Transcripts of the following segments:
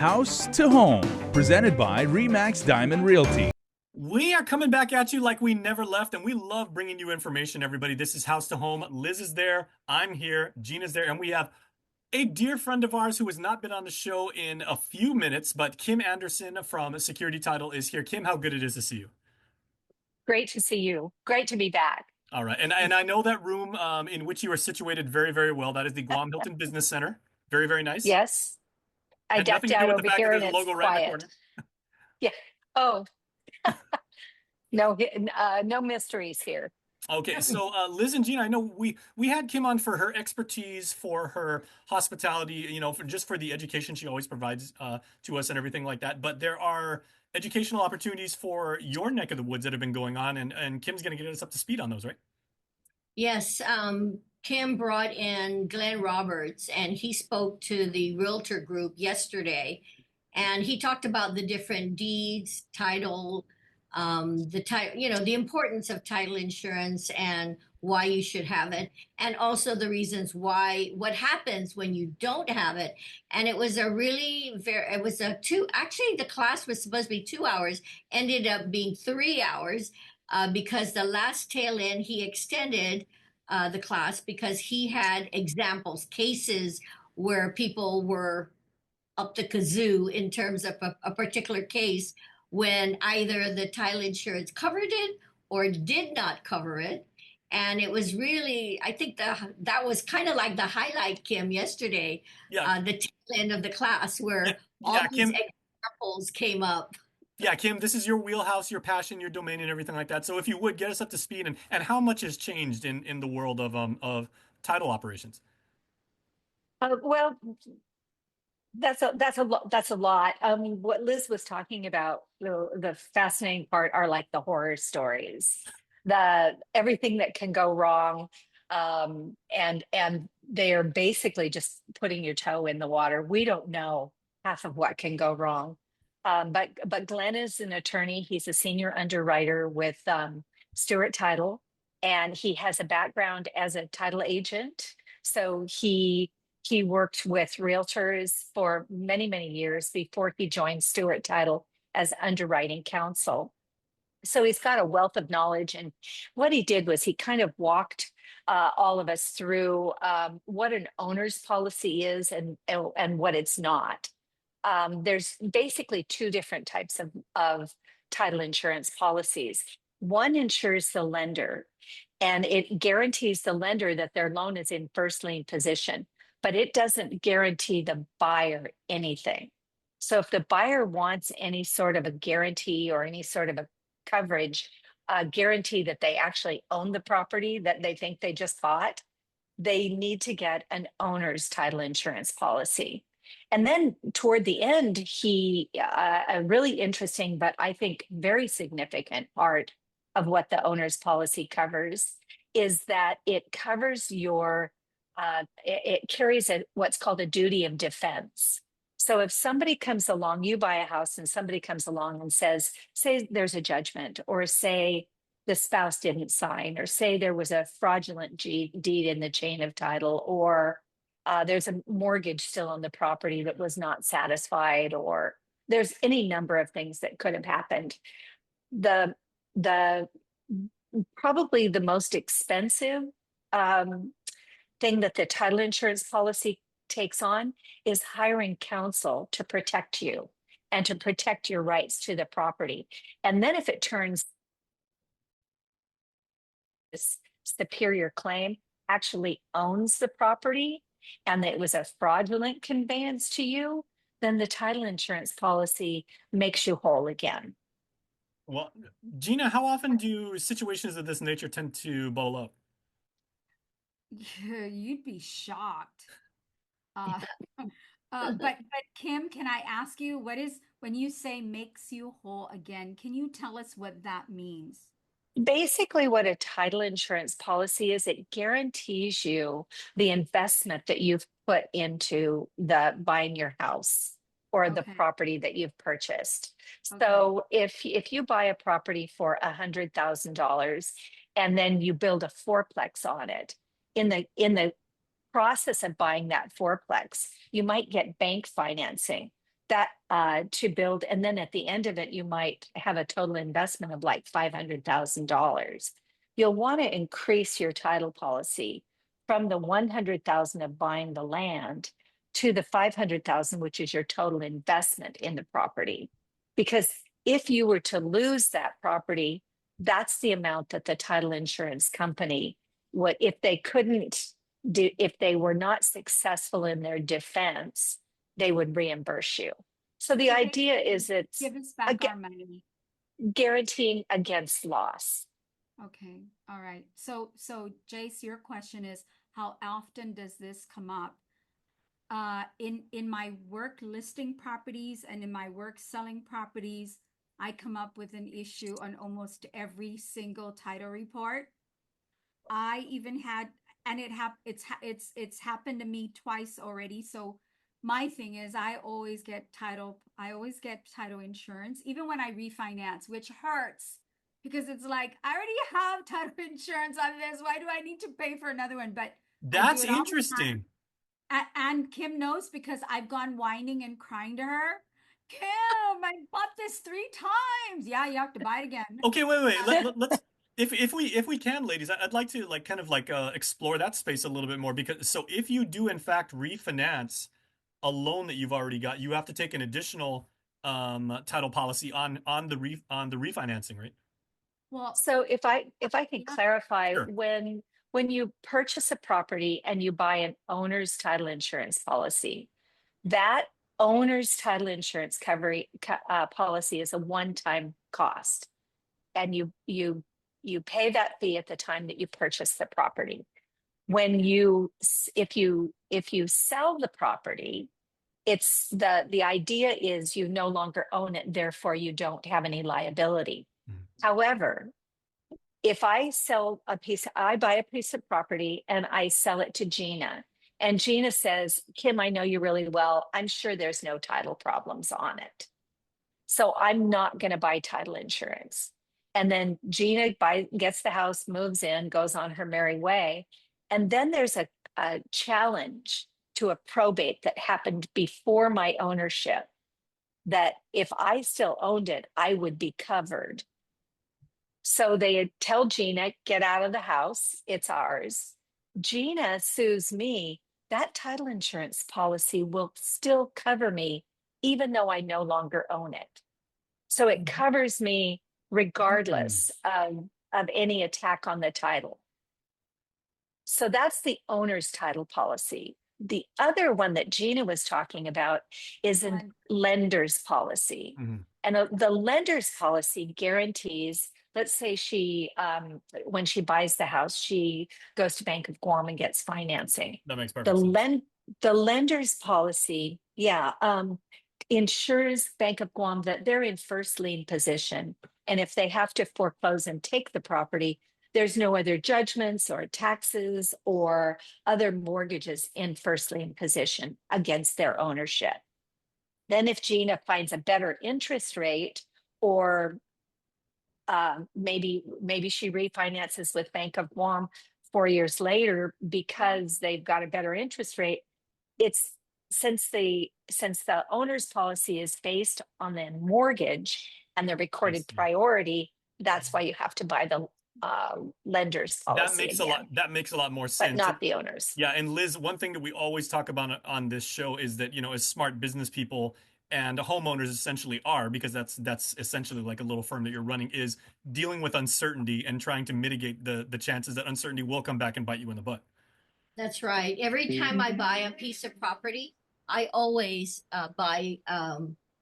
House to Home, presented by Remax Diamond Realty. We are coming back at you like we never left, and we love bringing you information, everybody. This is House to Home. Liz is there, I'm here, Gina's there, and we have a dear friend of ours who has not been on the show in a few minutes, but Kim Anderson from Security Title is here. Kim, how good it is to see you. Great to see you. Great to be back. All right, and I know that room in which you are situated very, very well. That is the Guam Hilton Business Center. Very, very nice. Yes, I Had nothing decked to do out with the over fact that here there's and a it's logo right in the quiet. corner. Yeah. Oh, no, no mysteries here. Okay, so Liz and Gina, I know we had Kim on for her expertise, for her hospitality, for just for the education she always provides to us and everything like that. But there are educational opportunities for your neck of the woods that have been going on, and Kim's going to get us up to speed on those, right? Yes, Kim brought in Glenn Roberts and he spoke to the Realtor group yesterday. And he talked about the different deeds, title, the title, the importance of title insurance and why you should have it, and also the reasons why, what happens when you don't have it. And it was a really it was a actually the class was supposed to be 2 hours, ended up being 3 hours because the last tail end he extended the class because he had examples, cases where people were up the kazoo in terms of a particular case when either the title insurance covered it or did not cover it. And it was really, I think that was kind of like the highlight, Kim, yesterday, Yeah, the tail end of the class yeah, where all yeah, these Kim. examples came up. Yeah, Kim, this is your wheelhouse, your passion, your domain, and everything like that. So if you would get us up to speed, and how much has changed in the world of title operations? Well, that's a lot. What Liz was talking about, the fascinating part are like the horror stories, the everything that can go wrong, and they are basically just putting your toe in the water. We don't know half of what can go wrong. But Glenn is an attorney. He's a senior underwriter with Stewart Title, and he has a background as a title agent. So he worked with realtors for many, many years before he joined Stewart Title as underwriting counsel. So he's got a wealth of knowledge. And what he did was he kind of walked all of us through what an owner's policy is and what it's not. There's basically two different types of title insurance policies. One insures the lender, and it guarantees the lender that their loan is in first lien position, but it doesn't guarantee the buyer anything. So if the buyer wants any sort of a guarantee or any sort of a coverage, guarantee that they actually own the property that they think they just bought, they need to get an owner's title insurance policy. And then toward the end, a really interesting, but I think very significant part of what the owner's policy covers is that it covers it carries what's called a duty of defense. So if somebody comes along, you buy a house and somebody comes along and say there's a judgment, or say the spouse didn't sign, or say there was a fraudulent deed in the chain of title, or there's a mortgage still on the property that was not satisfied, or there's any number of things that could have happened. The probably the most expensive thing that the title insurance policy takes on is hiring counsel to protect you and to protect your rights to the property. And then if it turns this superior claim actually owns the property and that it was a fraudulent conveyance to you, then the title insurance policy makes you whole again. Well, Gina, how often do situations of this nature tend to bowl up? You'd be shocked. Uh, but Kim, can I ask you, what is when you say makes you whole again? Can you tell us what that means? Basically, what a title insurance policy is, it guarantees you the investment that you've put into the buying your house or the Okay. property that you've purchased. Okay. So if you buy a property for $100,000 and then you build a fourplex on it, in the process of buying that fourplex, you might get bank financing. that to build, and then at the end of it, you might have a total investment of like $500,000. You'll want to increase your title policy from the 100,000 of buying the land to the 500,000, which is your total investment in the property. Because if you were to lose that property, that's the amount that the title insurance company would, if they couldn't do, if they were not successful in their defense, they would reimburse you. So the So they idea is it's give us back aga- our money. guaranteeing against loss. Okay, all right. So Jace, your question is, how often does this come up? In my work listing properties and in my work selling properties, I come up with an issue on almost every single title report. I even had, and it's happened to me twice already. So my thing is, I always get title insurance, even when I refinance, which hurts because it's like, I already have title insurance on this. Why do I need to pay for another one? But I do That's it all the time. interesting. And Kim knows because I've gone whining and crying to her. Kim, I bought this 3 times. Yeah, you have to buy it again. Okay, wait. Let's if we can, ladies, I'd like to like kind of like explore that space a little bit more, because so if you do in fact refinance a loan that you've already got, you have to take an additional title policy on the refinancing, right? Well, So if I can Yeah. clarify, Sure. when you purchase a property and you buy an owner's title insurance policy, that owner's title insurance policy is a one-time cost, and you pay that fee at the time that you purchase the property. When if you sell the property, it's the idea is you no longer own it, therefore you don't have any liability. Mhm. However, if I buy a piece of property and I sell it to Gina, and Gina says, Kim, I know you really well. I'm sure there's no title problems on it. So I'm not going to buy title insurance. And then Gina gets the house, moves in, goes on her merry way. And then there's a challenge to a probate that happened before my ownership, that if I still owned it, I would be covered. So they tell Gina, get out of the house, it's ours. Gina sues me. That title insurance policy will still cover me, even though I no longer own it. So it covers me regardless of any attack on the title. So that's the owner's title policy. The other one that Gina was talking about is a lender's policy. Mhm. And the lender's policy guarantees, let's say when she buys the house, she goes to Bank of Guam and gets financing. That makes perfect sense. The lender's policy, ensures Bank of Guam that they're in first lien position. And if they have to foreclose and take the property, there's no other judgments or taxes or other mortgages in first lien position against their ownership. Then if Gina finds a better interest rate, or maybe she refinances with Bank of Guam 4 years later because they've got a better interest rate, it's since the owner's policy is based on the mortgage and the recorded see. priority, that's why you have to buy the lender's policy. That makes a lot more but sense. not the owners. Yeah, and Liz, one thing that we always talk about on this show is that, as smart business people, and homeowners essentially are, because that's essentially like a little firm that you're running, is dealing with uncertainty and trying to mitigate the chances that uncertainty will come back and bite you in the butt. That's right. Every time I buy a piece of property, I always buy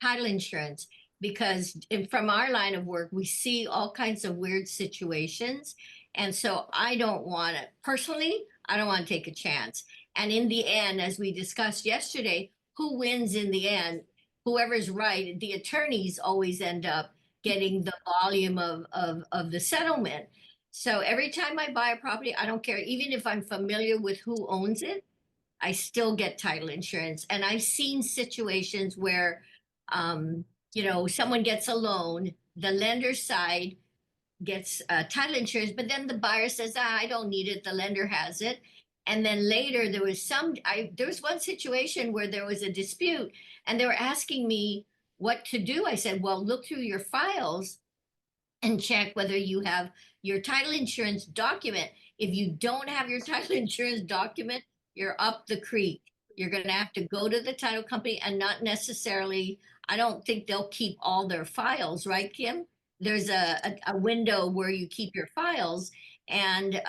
title insurance, because from our line of work, we see all kinds of weird situations. And so I don't want to take a chance. And in the end, as we discussed yesterday, who wins in the end? Whoever's right. The attorneys always end up getting the volume of the settlement. So every time I buy a property, I don't care, even if I'm familiar with who owns it, I still get title insurance. And I've seen situations where, someone gets a loan, the lender's side gets title insurance, but then the buyer says, I don't need it, the lender has it. And then later there was there was one situation where there was a dispute and they were asking me what to do. I said, well, look through your files and check whether you have your title insurance document. If you don't have your title insurance document, you're up the creek. You're going to have to go to the title company and not necessarily, I don't think they'll keep all their files, right, Kim? There's a window where you keep your files. And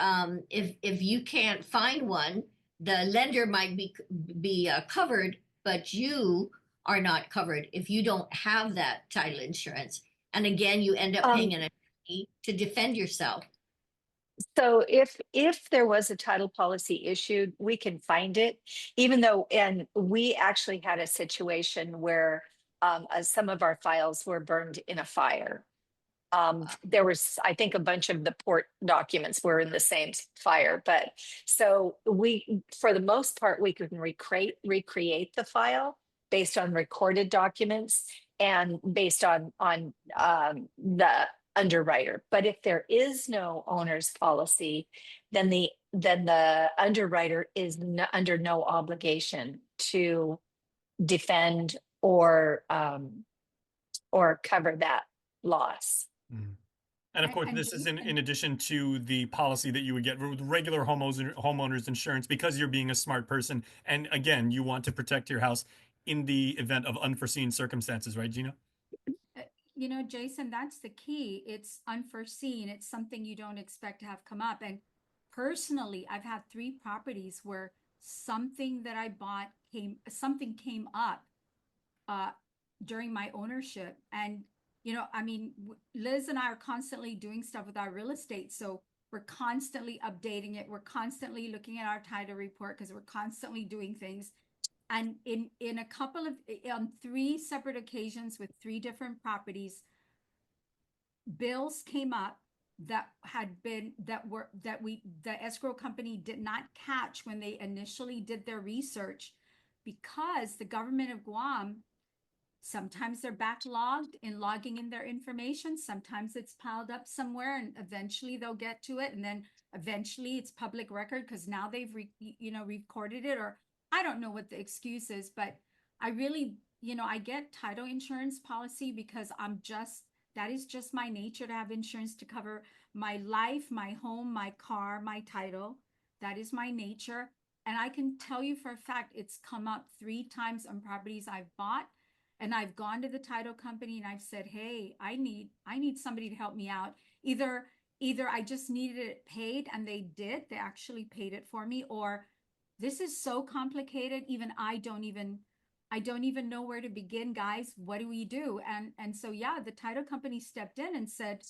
if you can't find one, the lender might be covered, but you are not covered if you don't have that title insurance. And again, you end up paying an attorney to defend yourself. So if there was a title policy issued, we can find it, even though, and we actually had a situation where some of our files were burned in a fire. There was, I think, a bunch of the port documents were in the same fire, but so we, for the most part, we can recreate the file based on recorded documents and based on the underwriter. But if there is no owner's policy, then the underwriter is under no obligation to defend or cover that loss. And of course, this is in addition to the policy that you would get with regular homeowners insurance, because you're being a smart person. And again, you want to protect your house in the event of unforeseen circumstances, right, Gina? You know, Jason, that's the key. It's unforeseen. It's something you don't expect to have come up. And personally, I've had 3 properties where something that I bought something came up during my ownership. And, you know, I mean, Liz and I are constantly doing stuff with our real estate. So we're constantly updating it. We're constantly looking at our title report because we're constantly doing things. And in on 3 separate occasions with 3 different properties, bills came up that the escrow company did not catch when they initially did their research, because the government of Guam, sometimes they're backlogged in logging in their information. Sometimes it's piled up somewhere and eventually they'll get to it. And then eventually it's public record because now they've recorded it, or I don't know what the excuse is, but I really, I get title insurance policy because that is just my nature to have insurance to cover my life, my home, my car, my title. That is my nature. And I can tell you for a fact, it's come up 3 times on properties I've bought, and I've gone to the title company and I've said, hey, I need somebody to help me out. Either I just needed it paid and they actually paid it for me, or this is so complicated, even I don't even know where to begin, guys. What do we do? And so, yeah, the title company stepped in and said,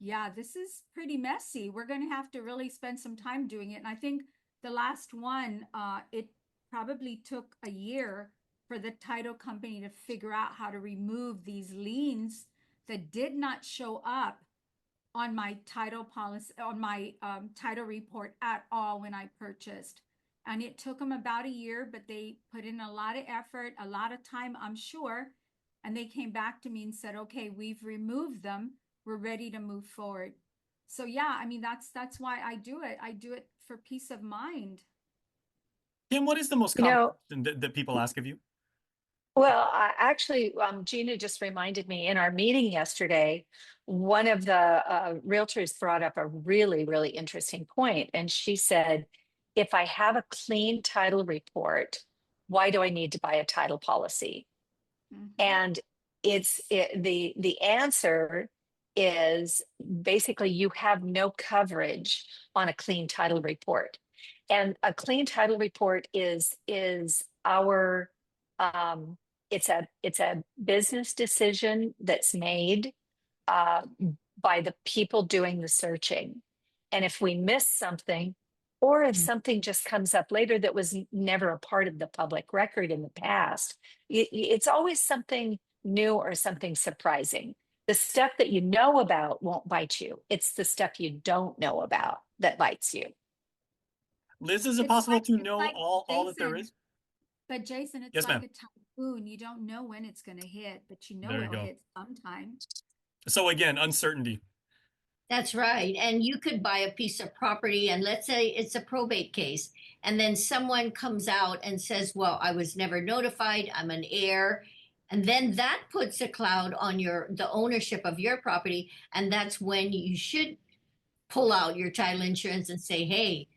yeah, this is pretty messy. We're going to have to really spend some time doing it. And I think the last one, it probably took a year for the title company to figure out how to remove these liens that did not show up on my title policy, on my title report at all when I purchased. And it took them about a year, but they put in a lot of effort, a lot of time, I'm sure. And they came back to me and said, okay, we've removed them. We're ready to move forward. So yeah, I mean, that's why I do it. I do it for peace of mind. Kim, what is the most common question that people ask of you? Well, actually, Gina just reminded me in our meeting yesterday, one of the realtors brought up a really, really interesting point. And she said, if I have a clean title report, why do I need to buy a title policy? Mm-hmm. And the answer is basically you have no coverage on a clean title report. And a clean title report is our it's a business decision that's made by the people doing the searching. And if we miss something, or if something just comes up later that was never a part of the public record in the past, it's always something new or something surprising. The stuff that you know about won't bite you. It's the stuff you don't know about that bites you. Liz, is it possible to know all that there is? But Jason, it's like a typhoon. You don't know when it's going to hit, but you know it'll hit sometime. So again, uncertainty. That's right. And you could buy a piece of property, and let's say it's a probate case, and then someone comes out and says, well, I was never notified, I'm an heir. And then that puts a cloud on the ownership of your property. And that's when you should pull out your title insurance and say, hey,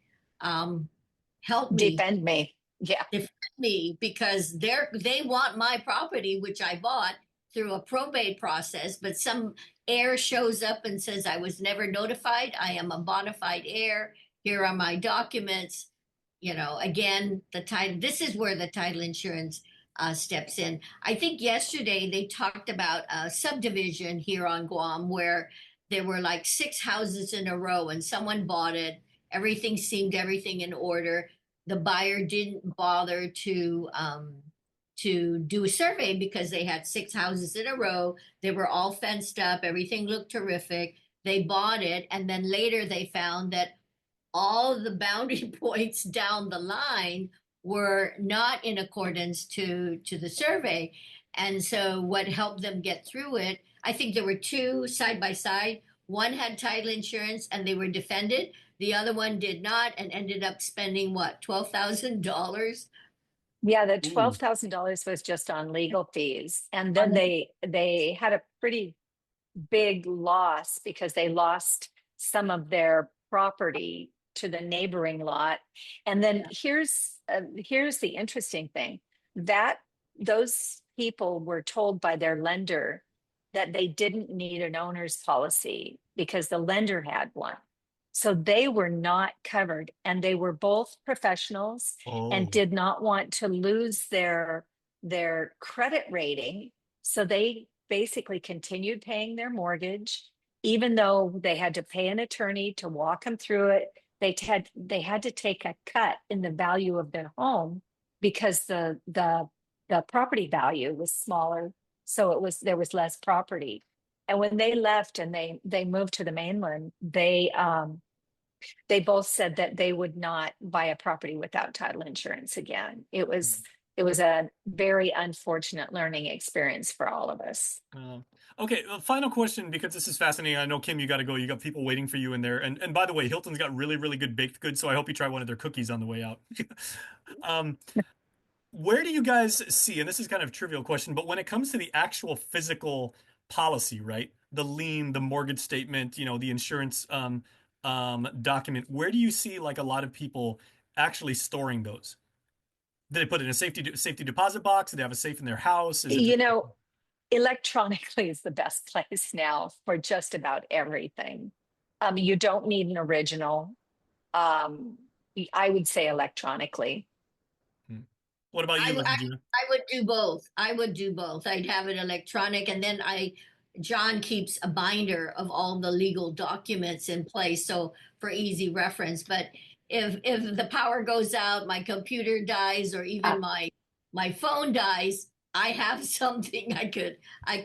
help me, Defend me. Yeah. defend me, because they want my property, which I bought through a probate process, but some heir shows up and says, I was never notified, I am a bona fide heir, here are my documents. Again, this is where the title insurance steps in. I think yesterday they talked about a subdivision here on Guam where there were like 6 houses in a row and someone bought it. Everything seemed in order. The buyer didn't bother to do a survey because they had 6 houses in a row. They were all fenced up. Everything looked terrific. They bought it. And then later they found that all the boundary points down the line were not in accordance to the survey. And so what helped them get through it, I think there were 2 side by side. One had title insurance and they were defended. The other one did not and ended up spending what, $12,000? Yeah, the Ooh. $12,000 was just on legal fees. And then they had a pretty big loss because they lost some of their property to the neighboring lot. And then here's the interesting thing, that those people were told by their lender that they didn't need an owner's policy because the lender had one. So they were not covered, and they were both professionals and did not want to lose their credit rating. So they basically continued paying their mortgage, even though they had to pay an attorney to walk them through it. They had to take a cut in the value of their home because the property value was smaller. So there was less property. And when they left and they moved to the mainland, they both said that they would not buy a property without title insurance again. It was a very unfortunate learning experience for all of us. Okay, final question, because this is fascinating. I know, Kim, you got to go. You got people waiting for you in there. And by the way, Hilton's got really, really good baked goods, so I hope you try one of their cookies on the way out. Where do you guys see, and this is kind of a trivial question, but when it comes to the actual physical policy, right? The lien, the mortgage statement, the insurance document, where do you see like a lot of people actually storing those? Do they put it in a safety deposit box? Do they have a safe in their house? Electronically is the best place now for just about everything. You don't need an original. I would say electronically. What about you, Gina? I would do both. I'd have it electronic, and then John keeps a binder of all the legal documents in place, so for easy reference. But if the power goes out, my computer dies, or even my phone dies, I have something I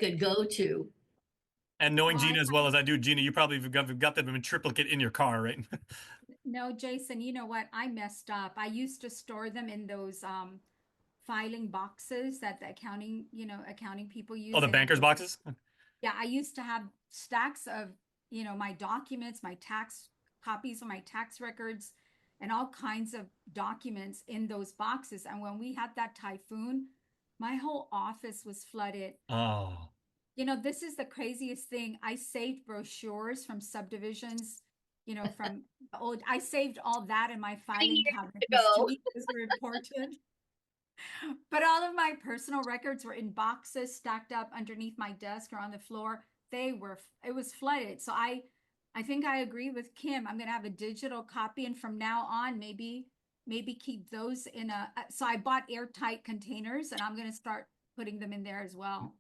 could go to. And knowing Gina as well as I do, Gina, you probably have got them in triplicate in your car, right? No, Jason, you know what? I messed up. I used to store them in those filing boxes that the accounting people use. Oh, the banker's boxes? Yeah, I used to have stacks of, my documents, my tax copies of my tax records, and all kinds of documents in those boxes. And when we had that typhoon, my whole office was flooded. Oh. This is the craziest thing. I saved brochures from subdivisions, from old. I saved all that in my filing cabinet. Those were important. But all of my personal records were in boxes stacked up underneath my desk or on the floor. It was flooded. So I think I agree with Kim. I'm going to have a digital copy, and from now on, maybe keep those in so I bought airtight containers, and I'm going to start putting them in there as well.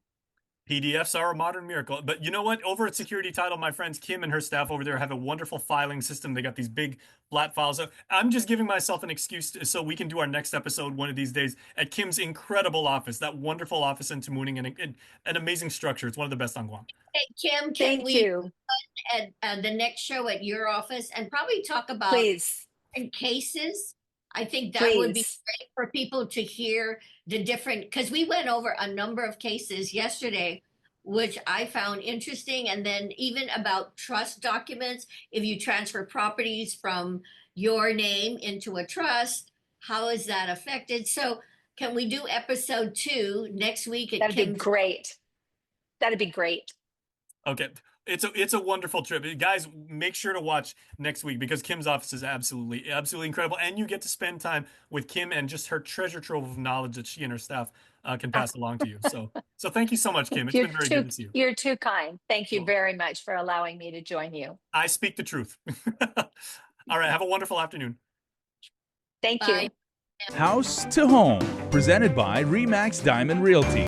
PDFs are a modern miracle. But you know what? Over at Security Title, my friends Kim and her staff over there have a wonderful filing system. They got these big flat files. I'm just giving myself an excuse so we can do our next episode one of these days at Kim's incredible office, that wonderful office in Tamuning, and an amazing structure. It's one of the best on Guam. Hey, Kim, Thank you. At the next show at your office and probably talk about different cases? I think that would be great for people to hear the different, because we went over a number of cases yesterday which I found interesting. And then even about trust documents, if you transfer properties from your name into a trust, how is that affected? So can we do episode 2 next week? That'd be great. That'd be great. Okay. It's a wonderful trip. Guys, make sure to watch next week because Kim's office is absolutely incredible. And you get to spend time with Kim and just her treasure trove of knowledge that she and her staff can pass along to you. So thank you so much, Kim. It's been very good to see you. You're too kind. Thank you Cool. very much for allowing me to join you. I speak the truth. All right. Have a wonderful afternoon. Thank Bye. you. House to Home, presented by REMAX Diamond Realty.